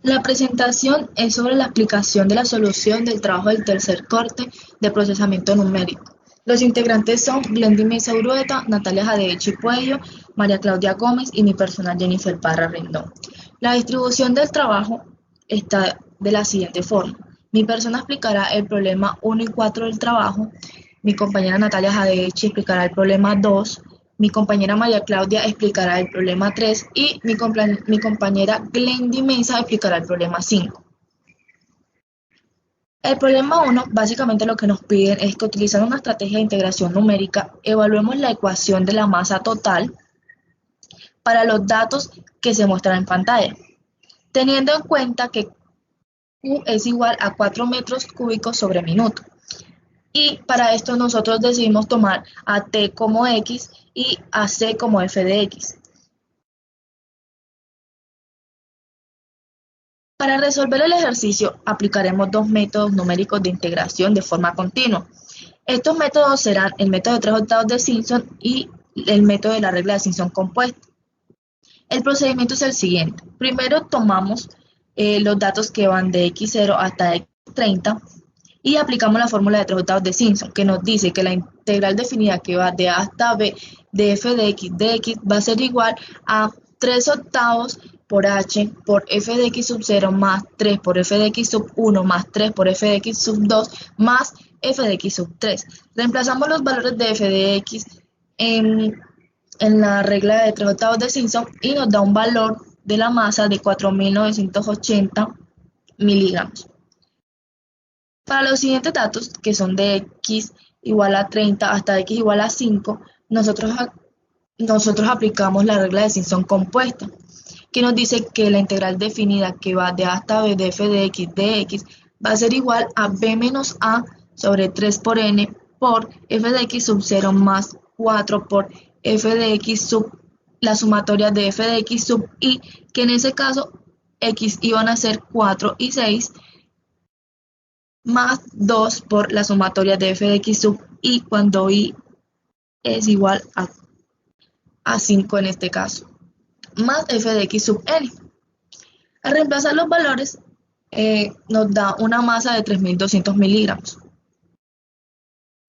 La presentación es sobre la explicación de la solución del trabajo del tercer corte de procesamiento numérico. Los integrantes son Glendy Mesa Urueta, Natalia Jadevechi Puello, María Claudia Gómez y mi persona Jennifer Parra Rendón. La distribución del trabajo está de la siguiente forma. Mi persona explicará el problema 1 y 4 del trabajo, mi compañera Natalia Jadevechi explicará el problema 2, mi compañera María Claudia explicará el problema 3 y mi compañera Glendy Mesa explicará el problema 5. El problema 1, básicamente lo que nos piden es que utilizando una estrategia de integración numérica, evaluemos la ecuación de la masa total para los datos que se muestran en pantalla, teniendo en cuenta que Q es igual a 4 metros cúbicos sobre minuto. Y para esto nosotros decidimos tomar a T como X y a C como f de X. Para resolver el ejercicio aplicaremos dos métodos numéricos de integración de forma continua. Estos métodos serán el método de 3/8 de Simpson y el método de la regla de Simpson compuesta. El procedimiento es el siguiente. Primero tomamos los datos que van de x0 hasta x30 y aplicamos la fórmula de 3/8 de Simpson, que nos dice que la integral definida que va de a hasta b de f de x va a ser igual a 3/8 por h por f de x sub 0 más 3 por f de x sub 1 más 3 por f de x sub 2 más f de x sub 3. Reemplazamos los valores de f de x en la regla de 3/8 de Simpson y nos da un valor de la masa de 4.980 miligramos. Para los siguientes datos, que son de x igual a 30 hasta x igual a 5, nosotros aplicamos la regla de Simpson compuesta, que nos dice que la integral definida que va de a hasta b de f de x va a ser igual a b menos a sobre 3 por n por f de x sub 0 más 4 por f de x sub la sumatoria de f de x sub i, que en ese caso x iban a ser 4 y 6, más 2 por la sumatoria de f de x sub i cuando i es igual a 5 en este caso, más f de x sub n. Al reemplazar los valores nos da una masa de 3.200 miligramos.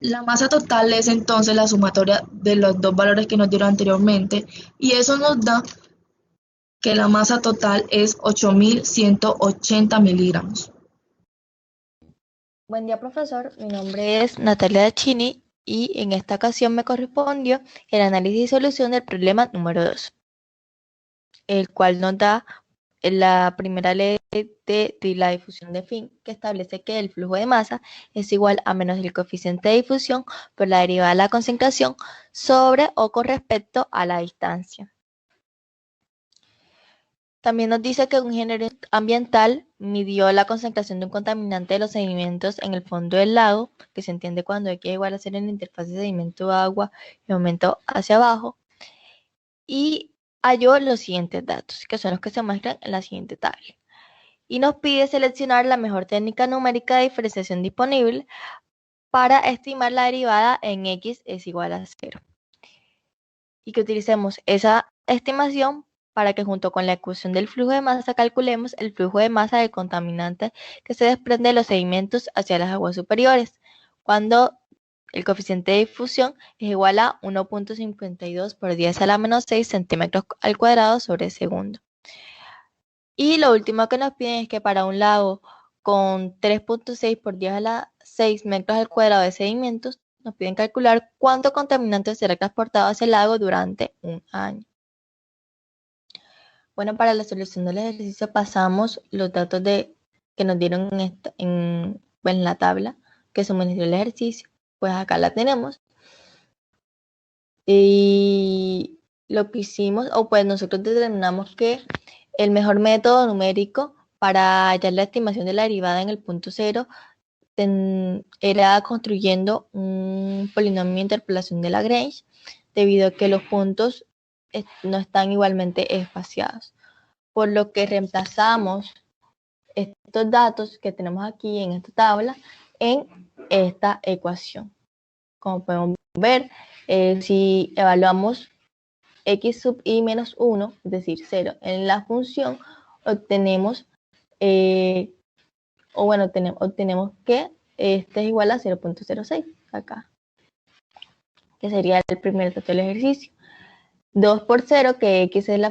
La masa total es entonces la sumatoria de los dos valores que nos dieron anteriormente y eso nos da que la masa total es 8.180 miligramos. Buen día, profesor. Mi nombre es Natalia Chini y en esta ocasión me correspondió el análisis y solución del problema número 2, el cual nos da la primera ley de la difusión de Fick, que establece que el flujo de masa es igual a menos el coeficiente de difusión por la derivada de la concentración sobre o con respecto a la distancia. También nos dice que un ingeniero ambiental midió la concentración de un contaminante de los sedimentos en el fondo del lago, que se entiende cuando X igual a 0 en la interfaz de sedimento-agua y aumento hacia abajo, y halló los siguientes datos, que son los que se muestran en la siguiente tabla. Y nos pide seleccionar la mejor técnica numérica de diferenciación disponible para estimar la derivada en X es igual a 0. Y que utilicemos esa estimación para que junto con la ecuación del flujo de masa calculemos el flujo de masa del contaminante que se desprende de los sedimentos hacia las aguas superiores, cuando el coeficiente de difusión es igual a 1.52 por 10 a la menos 6 centímetros al cuadrado sobre segundo. Y lo último que nos piden es que para un lago con 3.6 por 10 a la 6 metros al cuadrado de sedimentos, nos piden calcular cuánto contaminante será transportado hacia el lago durante un año. Bueno, para la solución del ejercicio pasamos los datos que nos dieron en la tabla que suministró el ejercicio. Pues acá la tenemos. Y lo que hicimos, o pues nosotros determinamos que el mejor método numérico para hallar la estimación de la derivada en el punto 0 era construyendo un polinomio de interpolación de Lagrange, debido a que los puntos no están igualmente espaciados. Por lo que reemplazamos estos datos que tenemos aquí en esta tabla en esta ecuación. Como podemos ver, si evaluamos x sub i menos 1, es decir, 0, en la función, obtenemos o bueno, obtenemos que este es igual a 0.06 acá, que sería el primer dato del ejercicio. 2 por 0, que x es la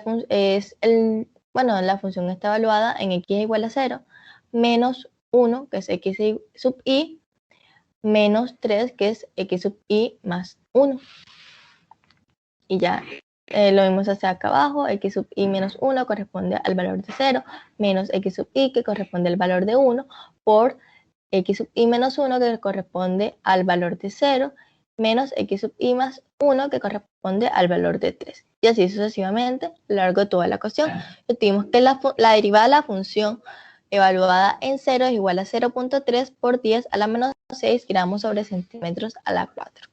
función está evaluada en x es igual a 0, menos 1, que es x sub i, menos 3, que es x sub i más 1. Y ya lo vimos hacia acá abajo, x sub i menos 1 corresponde al valor de 0, menos x sub i, que corresponde al valor de 1, por x sub i menos 1, que corresponde al valor de 0, menos x sub i más 1, que corresponde al valor de 3. Y así sucesivamente a lo largo de toda la ecuación. Obtuvimos que la derivada de la función evaluada en 0 es igual a 0.3 por 10 a la menos 6 gramos sobre centímetros a la 4.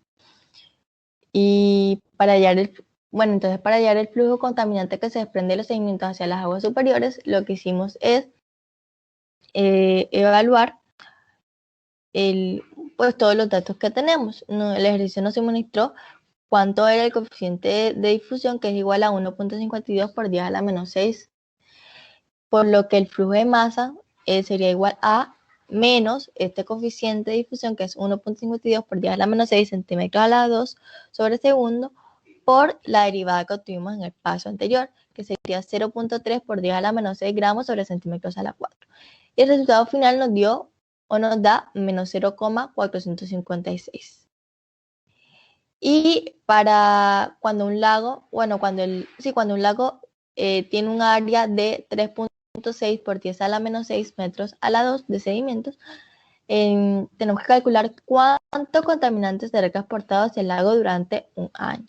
Y para hallar el flujo contaminante que se desprende de los sedimentos hacia las aguas superiores, lo que hicimos es evaluar pues todos los datos que tenemos. El ejercicio nos suministró cuánto era el coeficiente de difusión, que es igual a 1.52 por 10 a la menos 6, por lo que el flujo de masa sería igual a menos este coeficiente de difusión, que es 1.52 por 10 a la menos 6 centímetros a la 2 sobre segundo, por la derivada que obtuvimos en el paso anterior, que sería 0.3 por 10 a la menos 6 gramos sobre centímetros a la 4. Y el resultado final nos da menos 0,456. Y para cuando un lago, cuando un lago tiene un área de 3.6 por 10 a la menos 6 metros a la 2 de sedimentos, tenemos que calcular cuánto contaminante será transportado hacia el lago durante un año.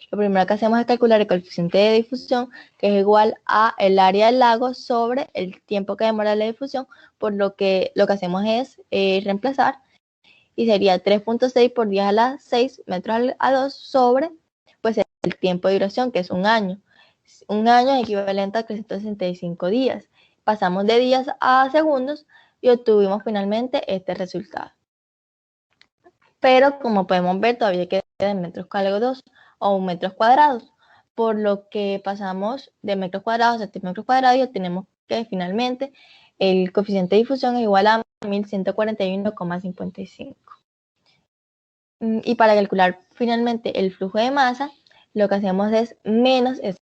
Lo primero que hacemos es calcular el coeficiente de difusión, que es igual a el área del lago sobre el tiempo que demora la difusión, por lo que hacemos es reemplazar, y sería 3.6 por 10 a la 6 metros a 2 sobre pues el tiempo de duración, que es un año. Un año es equivalente a 365 días. Pasamos de días a segundos y obtuvimos finalmente este resultado. Pero como podemos ver, todavía queda en metros cuadrados o metros cuadrados, por lo que pasamos de metros cuadrados a centímetros cuadrados y obtenemos que finalmente el coeficiente de difusión es igual a 1141,55. Y para calcular finalmente el flujo de masa, lo que hacemos es menos ese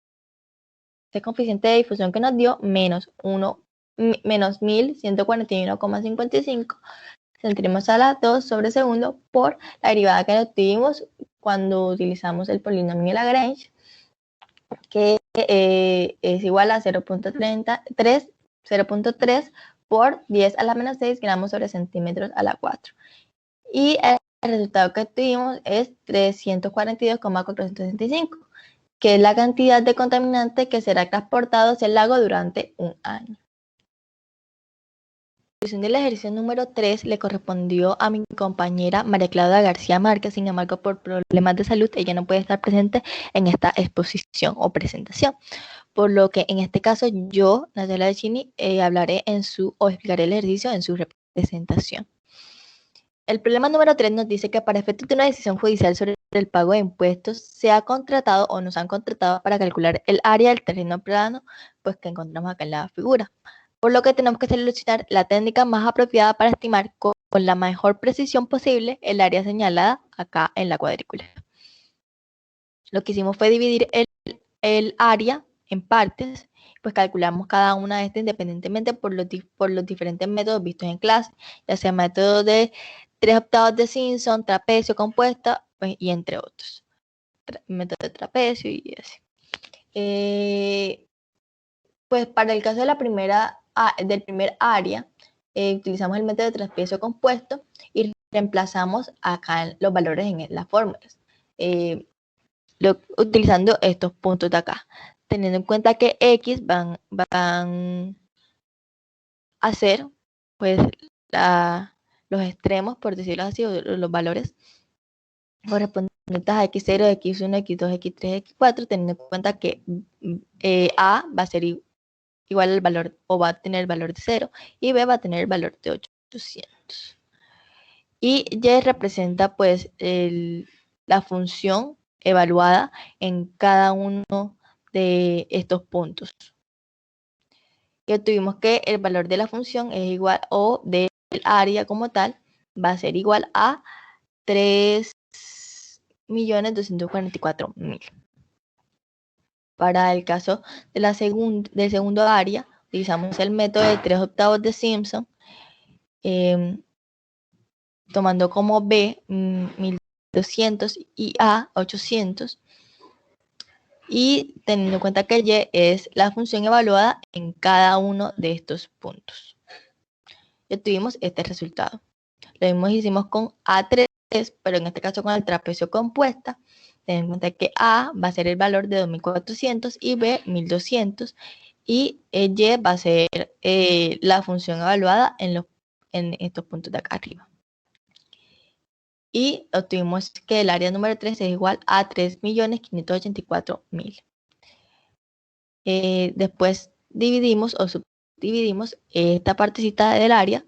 coeficiente de difusión que nos dio, menos 1141,55 centímetros a la 2 sobre segundo por la derivada que obtuvimos cuando utilizamos el polinomio de Lagrange, que es igual a 0.3 por 10 a la menos 6 gramos sobre centímetros a la 4. Y el resultado que obtuvimos es 342,465, que es la cantidad de contaminante que será transportado hacia el lago durante un año. La solución del ejercicio número 3 le correspondió a mi compañera María Claudia García Márquez. Sin embargo, por problemas de salud, ella no puede estar presente en esta exposición o presentación. Por lo que en este caso yo, Natalia Decini, explicaré el ejercicio en su representación. El problema número 3 nos dice que para efectos de una decisión judicial sobre el pago de impuestos, se ha contratado o nos han contratado para calcular el área del terreno plano, pues que encontramos acá en la figura. Por lo que tenemos que seleccionar la técnica más apropiada para estimar con la mejor precisión posible el área señalada acá en la cuadrícula. Lo que hicimos fue dividir el área en partes, pues calculamos cada una de estas independientemente por los diferentes métodos vistos en clase, ya sea método de 3 octavos de Simpson, trapecio, compuesta, pues, y entre otros. Método de trapecio y así. Pues para el caso de del primer área, utilizamos el método de trapecio compuesto y reemplazamos acá los valores en las fórmulas, utilizando estos puntos de acá, teniendo en cuenta que X van a ser pues los extremos, por decirlo así, o los valores correspondientes a X0, X1, X2, X3, X4, teniendo en cuenta que A va a ser igual al valor, o va a tener el valor de 0, y B va a tener el valor de 800. Y Y representa pues la función evaluada en cada uno de estos puntos. y obtuvimos que el valor de la función es igual, o del área como tal, va a ser igual a 3.244.000. Para el caso de del segundo área, utilizamos el método de 3/8 de Simpson, tomando como B 1200 y A 800, y teniendo en cuenta que Y es la función evaluada en cada uno de estos puntos. Y obtuvimos este resultado. Lo mismo hicimos con A3, pero en este caso con el trapecio compuesta. Ten en cuenta que A va a ser el valor de 2400 y B 1200, y Y va a ser la función evaluada en estos puntos de acá arriba. Y obtuvimos que el área número 3 es igual a 3.584.000. Después dividimos o subdividimos esta partecita del área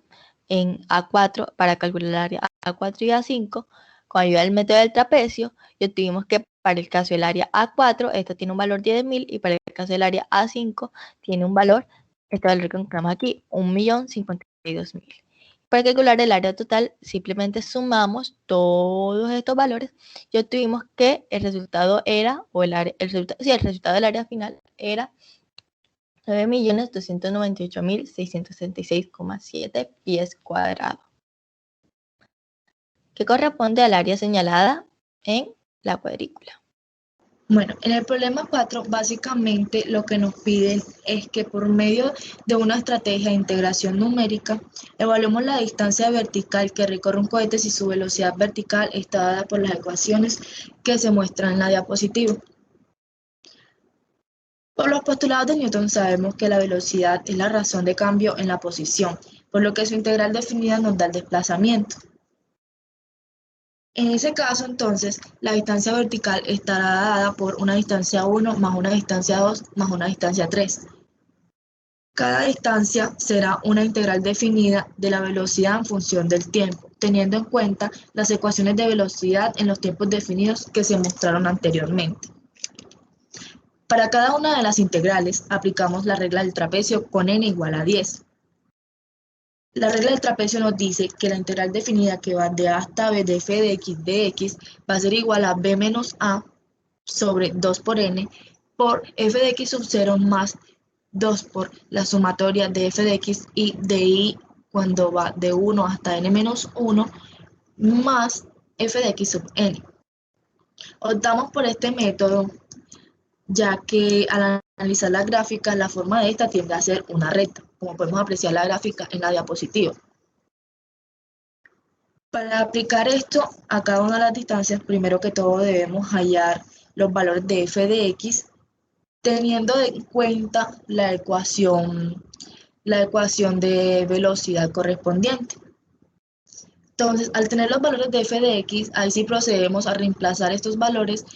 en A4 para calcular el área A4 y A5 con ayuda del método del trapecio, y obtuvimos que para el caso del área A4 esto tiene un valor de 10.000, y para el caso del área A5 tiene un valor, este valor que encontramos aquí, 1.052.000. Para calcular el área total simplemente sumamos todos estos valores y obtuvimos que el resultado era, o el resultado del área final era 9.298.666,7 pies cuadrados, que corresponde al área señalada en la cuadrícula. Bueno, en el problema 4, básicamente lo que nos piden es que por medio de una estrategia de integración numérica, evaluemos la distancia vertical que recorre un cohete si su velocidad vertical está dada por las ecuaciones que se muestran en la diapositiva. Por los postulados de Newton sabemos que la velocidad es la razón de cambio en la posición, por lo que su integral definida nos da el desplazamiento. En ese caso, entonces, la distancia vertical estará dada por una distancia 1 más una distancia 2 más una distancia 3. Cada distancia será una integral definida de la velocidad en función del tiempo, teniendo en cuenta las ecuaciones de velocidad en los tiempos definidos que se mostraron anteriormente. Para cada una de las integrales, aplicamos la regla del trapecio con n igual a 10. La regla del trapecio nos dice que la integral definida que va de a hasta b de f de x dx va a ser igual a b menos a sobre 2 por n por f de x sub 0 más 2 por la sumatoria de f de x y de y cuando va de 1 hasta n menos 1 más f de x sub n. Optamos por este método ya que al analizar la gráfica, la forma de esta tiende a ser una recta, como podemos apreciar la gráfica en la diapositiva. Para aplicar esto a cada una de las distancias, primero que todo debemos hallar los valores de f de x, teniendo en cuenta la ecuación de velocidad correspondiente. Entonces, al tener los valores de f de x, ahí sí procedemos a reemplazar estos valores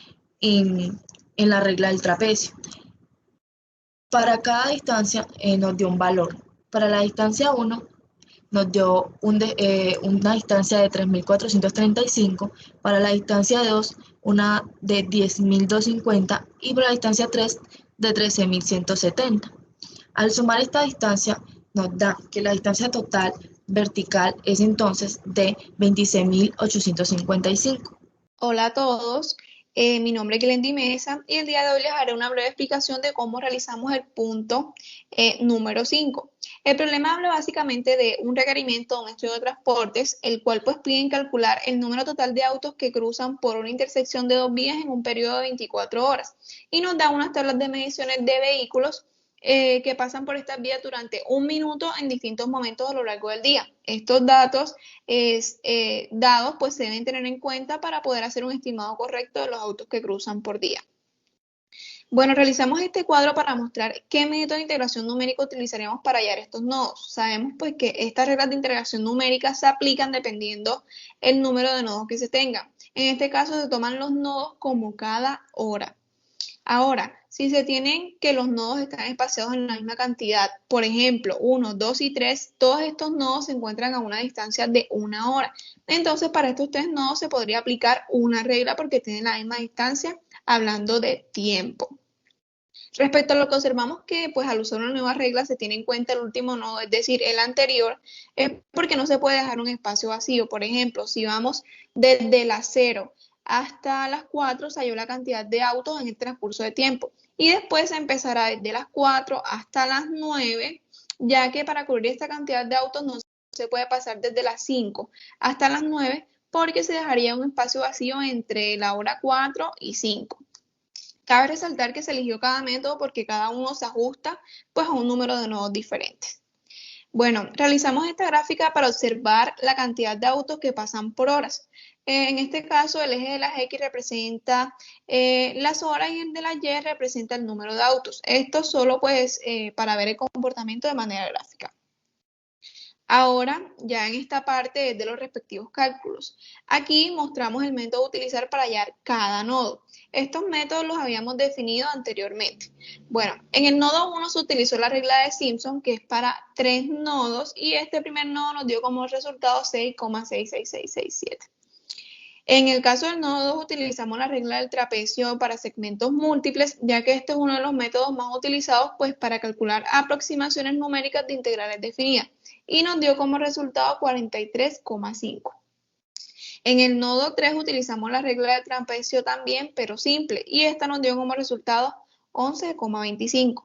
en la regla del trapecio. Para cada distancia nos dio un valor. Para la distancia 1 nos dio una distancia de 3.435, para la distancia 2 una de 10.250 y para la distancia 3 de 13.170. Al sumar esta distancia nos da que la distancia total vertical es entonces de 26.855. Hola a todos, mi nombre es Glendy Mesa y el día de hoy les haré una breve explicación de cómo realizamos el punto número 5. El problema habla básicamente de un requerimiento de un estudio de transportes, el cual pues piden calcular el número total de autos que cruzan por una intersección de dos vías en un periodo de 24 horas y nos da unas tablas de mediciones de vehículos que pasan por estas vías durante un minuto en distintos momentos a lo largo del día. Estos datos dados pues se deben tener en cuenta para poder hacer un estimado correcto de los autos que cruzan por día. Bueno, realizamos este cuadro para mostrar qué método de integración numérica utilizaremos para hallar estos nodos. Sabemos pues que estas reglas de integración numérica se aplican dependiendo el número de nodos que se tengan. En este caso se toman los nodos como cada hora. Ahora, si se tienen que los nodos están espaciados en la misma cantidad, por ejemplo, 1, 2 y 3, todos estos nodos se encuentran a una distancia de 1 hora. Entonces, para estos tres nodos se podría aplicar una regla porque tienen la misma distancia hablando de tiempo. Respecto a lo que observamos que pues al usar una nueva regla se tiene en cuenta el último nodo, es decir, el anterior, es porque no se puede dejar un espacio vacío. Por ejemplo, si vamos desde las 0 hasta las 4, se halló la cantidad de autos en el transcurso de tiempo. Y después se empezará desde las 4 hasta las 9, ya que para cubrir esta cantidad de autos no se puede pasar desde las 5 hasta las 9, porque se dejaría un espacio vacío entre la hora 4 y 5. Cabe resaltar que se eligió cada método porque cada uno se ajusta pues, a un número de nodos diferentes. Bueno, realizamos esta gráfica para observar la cantidad de autos que pasan por horas. En este caso, el eje de las X representa las horas y el de las Y representa el número de autos. Esto solo pues para ver el comportamiento de manera gráfica. Ahora, ya en esta parte de los respectivos cálculos, aquí mostramos el método a utilizar para hallar cada nodo. Estos métodos los habíamos definido anteriormente. Bueno, en el nodo 1 se utilizó la regla de Simpson, que es para 3 nodos, y este primer nodo nos dio como resultado 6,66667. En el caso del nodo 2 utilizamos la regla del trapecio para segmentos múltiples, ya que este es uno de los métodos más utilizados pues, para calcular aproximaciones numéricas de integrales definidas, y nos dio como resultado 43,5. En el nodo 3 utilizamos la regla del trapecio también, pero simple, y esta nos dio como resultado 11,25.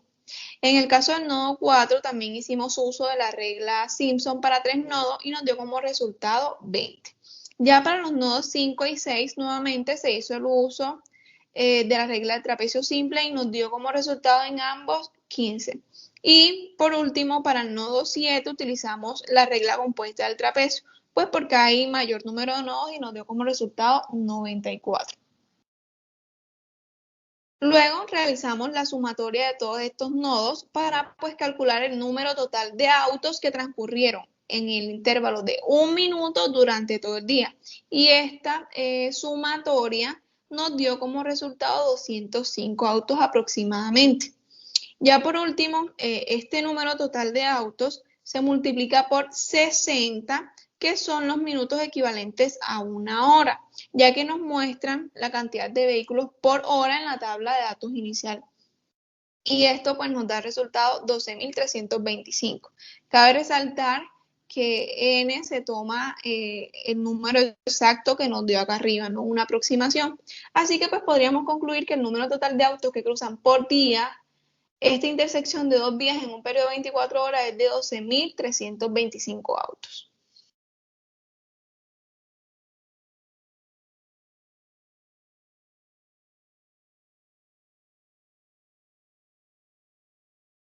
En el caso del nodo 4 también hicimos uso de la regla Simpson para 3 nodos y nos dio como resultado 20. Ya para los nodos 5 y 6 nuevamente se hizo el uso de la regla del trapecio simple y nos dio como resultado en ambos 15. Y por último, para el nodo 7 utilizamos la regla compuesta del trapecio, pues porque hay mayor número de nodos y nos dio como resultado 94. Luego realizamos la sumatoria de todos estos nodos para pues calcular el número total de autos que transcurrieron en el intervalo de 1 minuto durante todo el día. Y esta sumatoria nos dio como resultado 205 autos aproximadamente. Ya por último, este número total de autos se multiplica por 60, que son los minutos equivalentes a 1 hora, ya que nos muestran la cantidad de vehículos por hora en la tabla de datos inicial. Y esto pues nos da el resultado 12.325. Cabe resaltar que n se toma el número exacto que nos dio acá arriba, no una aproximación. Así que pues podríamos concluir que el número total de autos que cruzan por día esta intersección de 2 vías en un periodo de 24 horas es de 12.325 autos.